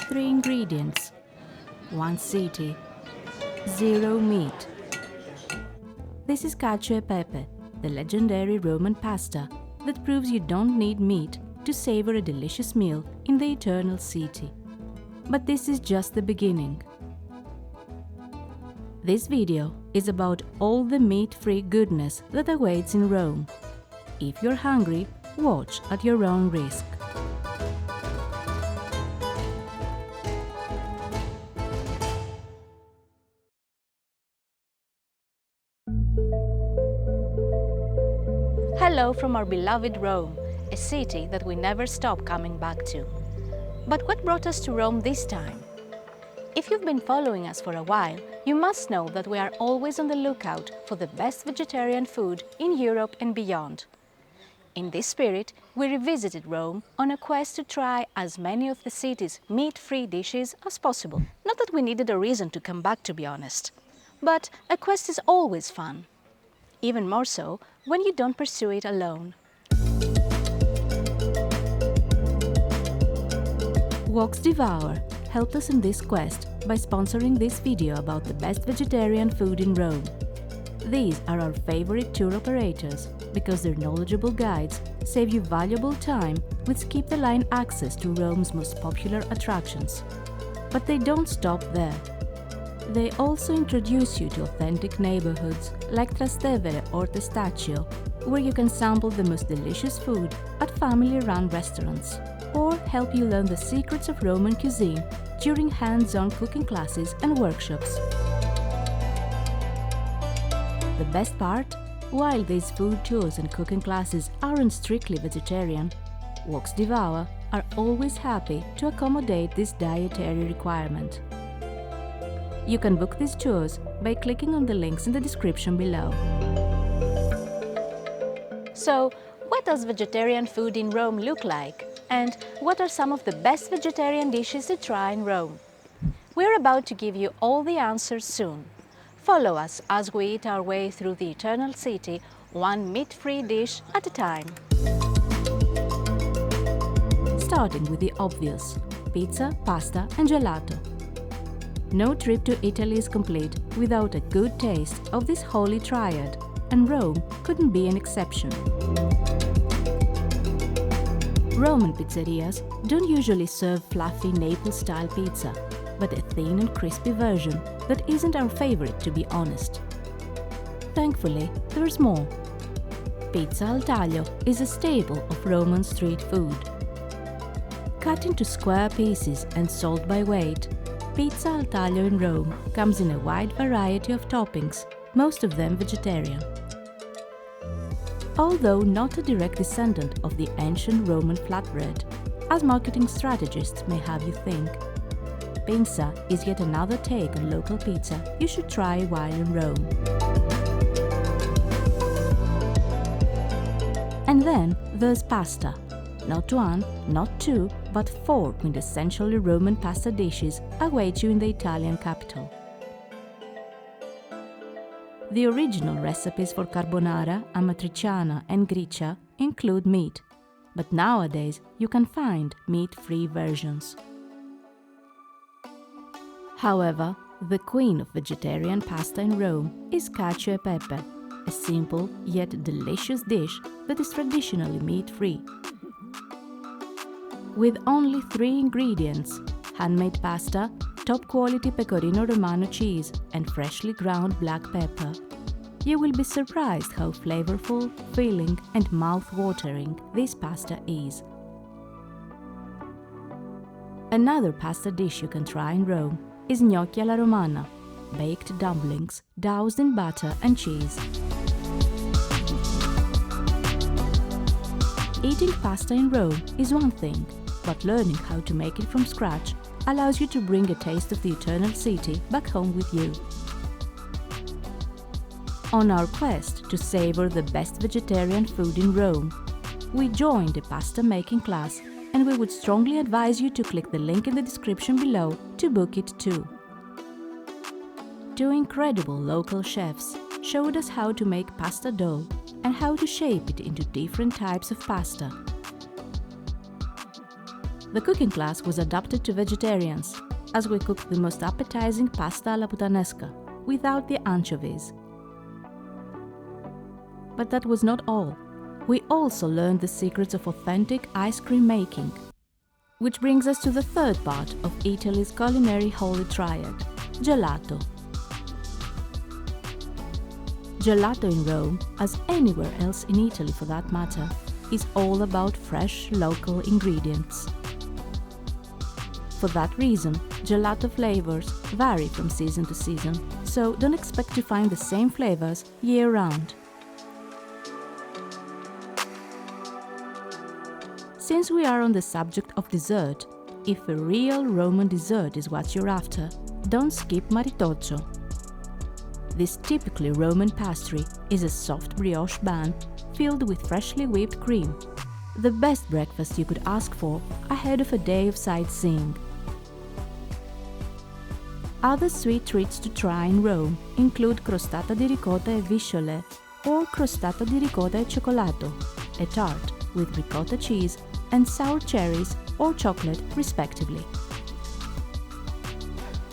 3 ingredients, 1 city, 0 meat. This is cacio e pepe, the legendary Roman pasta that proves you don't need meat to savor a delicious meal in the eternal city. But this is just the beginning. This video is about all the meat-free goodness that awaits in Rome. If you're hungry, watch at your own risk. Hello from our beloved Rome, a city that we never stop coming back to. But what brought us to Rome this time? If you've been following us for a while, you must know that we are always on the lookout for the best vegetarian food in Europe and beyond. In this spirit, we revisited Rome on a quest to try as many of the city's meat-free dishes as possible. Not that we needed a reason to come back, to be honest. But a quest is always fun. Even more so when you don't pursue it alone. WalksDevour helped us in this quest by sponsoring this video about the best vegetarian food in Rome. These are our favorite tour operators because their knowledgeable guides save you valuable time with skip-the-line access to Rome's most popular attractions. But they don't stop there. They also introduce you to authentic neighborhoods like Trastevere or Testaccio, where you can sample the most delicious food at family-run restaurants, or help you learn the secrets of Roman cuisine during hands-on cooking classes and workshops. The best part? While these food tours and cooking classes aren't strictly vegetarian, WalksDevour are always happy to accommodate this dietary requirement. You can book these tours by clicking on the links in the description below. So, what does vegetarian food in Rome look like? And what are some of the best vegetarian dishes to try in Rome? We're about to give you all the answers soon. Follow us as we eat our way through the eternal city, one meat-free dish at a time. Starting with the obvious: pizza, pasta and gelato. No trip to Italy is complete without a good taste of this holy triad, and Rome couldn't be an exception. Roman pizzerias don't usually serve fluffy Naples-style pizza, but a thin and crispy version that isn't our favorite, to be honest. Thankfully, there's more. Pizza al taglio is a staple of Roman street food. Cut into square pieces and sold by weight, pizza al taglio in Rome comes in a wide variety of toppings, most of them vegetarian. Although not a direct descendant of the ancient Roman flatbread, as marketing strategists may have you think, pinza is yet another take on local pizza you should try while in Rome. And then there's pasta. Not one, not two, but 4 quintessentially Roman pasta dishes await you in the Italian capital. The original recipes for carbonara, amatriciana and gricia include meat, but nowadays you can find meat-free versions. However, the queen of vegetarian pasta in Rome is cacio e pepe, a simple yet delicious dish that is traditionally meat-free. With only 3 ingredients, handmade pasta, top-quality pecorino romano cheese and freshly ground black pepper, you will be surprised how flavorful, filling and mouth-watering this pasta is. Another pasta dish you can try in Rome is gnocchi alla romana, baked dumplings doused in butter and cheese. Eating pasta in Rome is one thing, but learning how to make it from scratch allows you to bring a taste of the eternal city back home with you. On our quest to savor the best vegetarian food in Rome, we joined a pasta making class, and we would strongly advise you to click the link in the description below to book it too. 2 incredible local chefs showed us how to make pasta dough and how to shape it into different types of pasta. the cooking class was adapted to vegetarians, as we cooked the most appetizing pasta alla puttanesca, without the anchovies. But that was not all. We also learned the secrets of authentic ice cream making. Which brings us to the third part of Italy's culinary holy triad, gelato. Gelato in Rome, as anywhere else in Italy for that matter, is all about fresh local ingredients. For that reason, gelato flavors vary from season to season, so don't expect to find the same flavors year-round. Since we are on the subject of dessert, if a real Roman dessert is what you're after, don't skip maritozzo. This typically Roman pastry is a soft brioche bun filled with freshly whipped cream, the best breakfast you could ask for ahead of a day of sightseeing. Other sweet treats to try in Rome include crostata di ricotta e visciole or crostata di ricotta e cioccolato, a tart with ricotta cheese and sour cherries or chocolate respectively.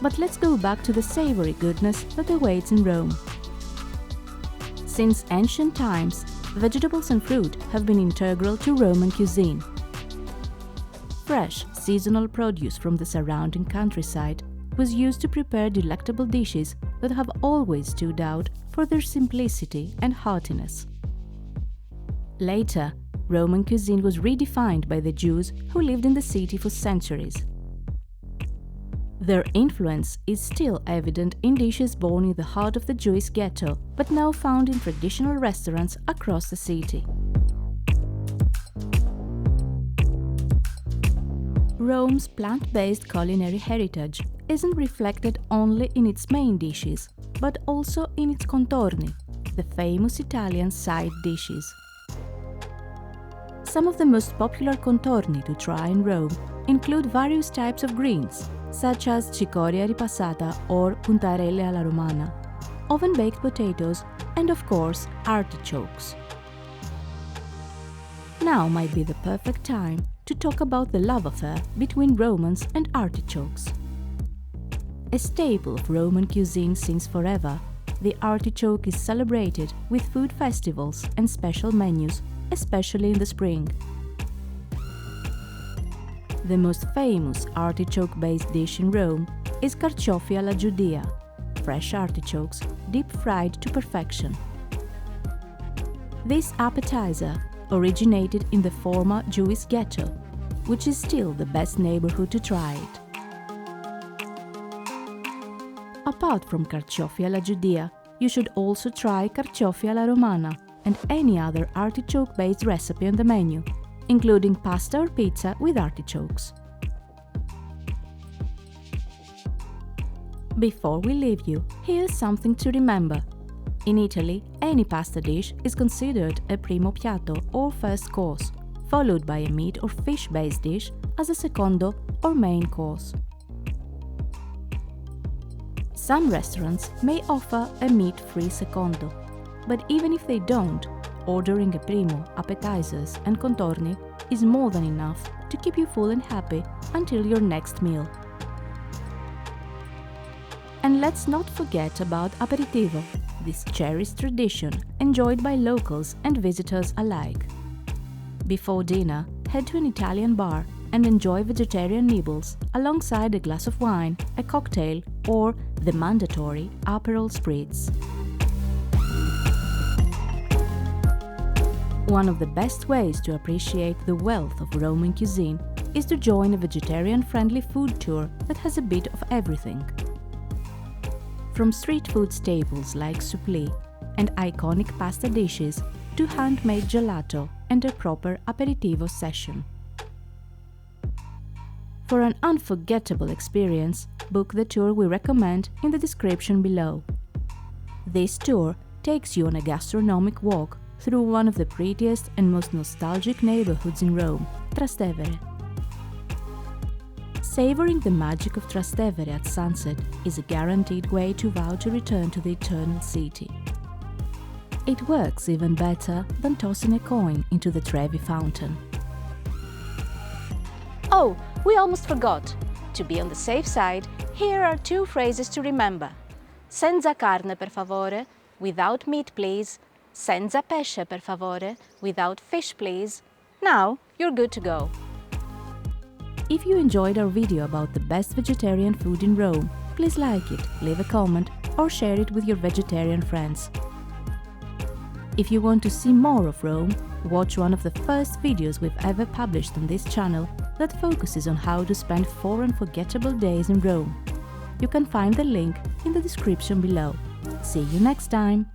But let's go back to the savory goodness that awaits in Rome. Since ancient times, vegetables and fruit have been integral to Roman cuisine. Fresh, seasonal produce from the surrounding countryside was used to prepare delectable dishes that have always stood out for their simplicity and heartiness. Later, Roman cuisine was redefined by the Jews who lived in the city for centuries. Their influence is still evident in dishes born in the heart of the Jewish ghetto, but now found in traditional restaurants across the city. Rome's plant-based culinary heritage isn't reflected only in its main dishes, but also in its contorni, the famous Italian side dishes. Some of the most popular contorni to try in Rome include various types of greens, such as cicoria ripassata or puntarelle alla romana, oven-baked potatoes, and of course, artichokes. Now might be the perfect time to talk about the love affair between Romans and artichokes. A staple of Roman cuisine since forever, the artichoke is celebrated with food festivals and special menus, especially in the spring. The most famous artichoke-based dish in Rome is carciofi alla giudea, fresh artichokes deep-fried to perfection. This appetizer originated in the former Jewish ghetto, which is still the best neighborhood to try it. Apart from carciofi alla giudea, you should also try carciofi alla romana and any other artichoke-based recipe on the menu, including pasta or pizza with artichokes. Before we leave you, here's something to remember. In Italy, any pasta dish is considered a primo piatto or first course, followed by a meat or fish-based dish as a secondo or main course. Some restaurants may offer a meat-free secondo, but even if they don't, ordering a primo, appetizers and contorni is more than enough to keep you full and happy until your next meal. And let's not forget about aperitivo, this cherished tradition enjoyed by locals and visitors alike. Before dinner, head to an Italian bar and enjoy vegetarian nibbles alongside a glass of wine, a cocktail, or the mandatory Aperol Spritz. One of the best ways to appreciate the wealth of Roman cuisine is to join a vegetarian-friendly food tour that has a bit of everything. From street food staples like supplì and iconic pasta dishes to handmade gelato and a proper aperitivo session. For an unforgettable experience, book the tour we recommend in the description below. This tour takes you on a gastronomic walk through one of the prettiest and most nostalgic neighborhoods in Rome, Trastevere. Savoring the magic of Trastevere at sunset is a guaranteed way to vow to return to the eternal city. It works even better than tossing a coin into the Trevi fountain. Oh, We almost forgot. To be on the safe side, here are 2 phrases to remember. Senza carne, per favore, without meat, please. Senza pesce, per favore, without fish, please. Now, you're good to go. If you enjoyed our video about the best vegetarian food in Rome, please like it, leave a comment, or share it with your vegetarian friends. If you want to see more of Rome, watch one of the first videos we've ever published on this channel that focuses on how to spend 4 unforgettable days in Rome. You can find the link in the description below. See you next time!